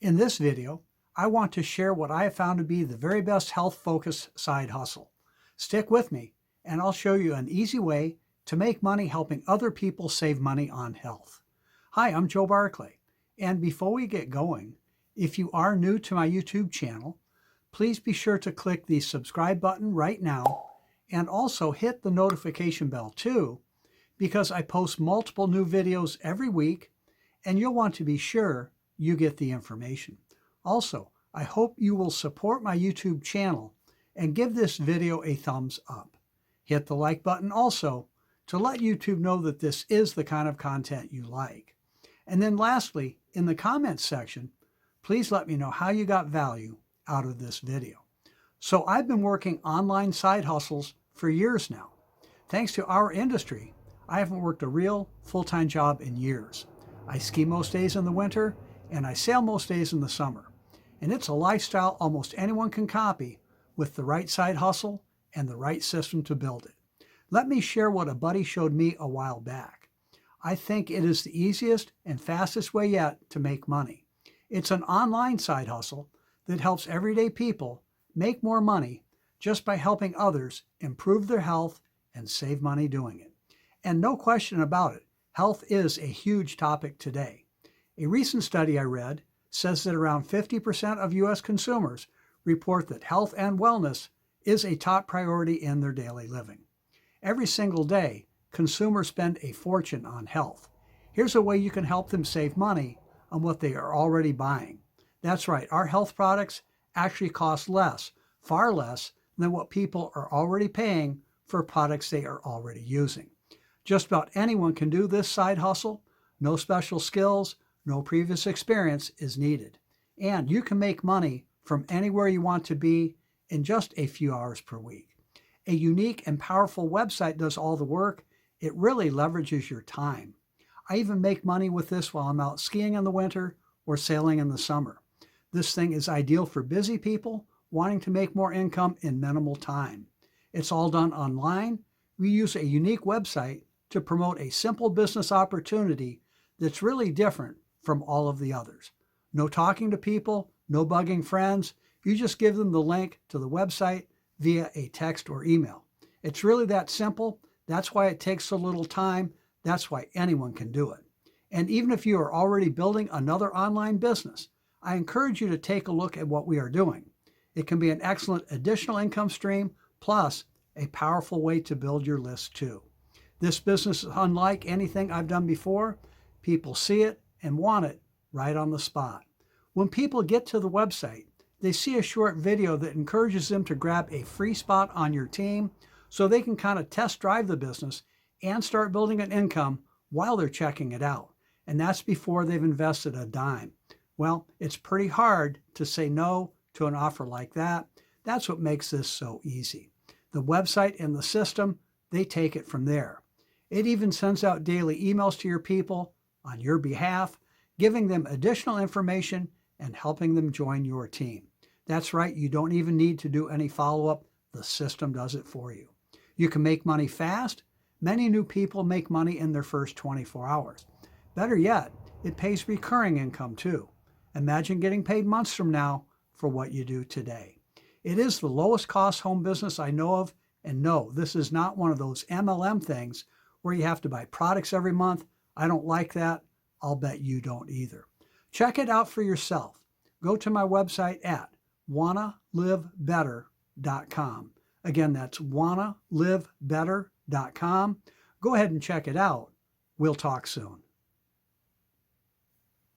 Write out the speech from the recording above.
In this video, I want to share what I have found to be the very best health-focused side hustle. Stick with me, and I'll show you an easy way to make money helping other people save money on health. Hi, I'm Joe Barclay, and before we get going, if you are new to my YouTube channel, please be sure to click the subscribe button right now and also hit the notification bell too, because I post multiple new videos every week and you'll want to be sure you get the information. Also, I hope you will support my YouTube channel and give this video a thumbs up. Hit the like button also to let YouTube know that this is the kind of content you like. And then lastly, in the comments section, please let me know how you got value out of this video. So I've been working online side hustles for years now. Thanks to our industry, I haven't worked a real full-time job in years. I ski most days in the winter and I sail most days in the summer. And it's a lifestyle almost anyone can copy with the right side hustle and the right system to build it. Let me share what a buddy showed me a while back. I think it is the easiest and fastest way yet to make money. It's an online side hustle that helps everyday people make more money just by helping others improve their health and save money doing it. And no question about it, health is a huge topic today. A recent study I read says that around 50% of U.S. consumers report that health and wellness is a top priority in their daily living. Every single day, consumers spend a fortune on health. Here's a way you can help them save money on what they are already buying. That's right, our health products actually cost less, far less than what people are already paying for products they are already using. Just about anyone can do this side hustle. No special skills, no previous experience is needed. And you can make money from anywhere you want to be in just a few hours per week. A unique and powerful website does all the work. It really leverages your time. I even make money with this while I'm out skiing in the winter or sailing in the summer. This thing is ideal for busy people wanting to make more income in minimal time. It's all done online. We use a unique website to promote a simple business opportunity that's really different from all of the others. No talking to people, no bugging friends. You just give them the link to the website via a text or email. It's really that simple. That's why it takes so little time. That's why anyone can do it. And even if you are already building another online business, I encourage you to take a look at what we are doing. It can be an excellent additional income stream, plus a powerful way to build your list too. This business is unlike anything I've done before. People see it and want it right on the spot. When people get to the website, they see a short video that encourages them to grab a free spot on your team so they can kind of test drive the business and start building an income while they're checking it out. And that's before they've invested a dime. Well, it's pretty hard to say no to an offer like that. That's what makes this so easy. The website and the system, they take it from there. It even sends out daily emails to your people on your behalf, giving them additional information and helping them join your team. That's right, you don't even need to do any follow-up. The system does it for you. You can make money fast. Many new people make money in their first 24 hours. Better yet, it pays recurring income too. Imagine getting paid months from now for what you do today. It is the lowest cost home business I know of, and no, this is not one of those MLM things where you have to buy products every month. I don't like that. I'll bet you don't either. Check it out for yourself. Go to my website at wannalivebetter.com. Again, that's wannalivebetter.com. Go ahead and check it out. We'll talk soon.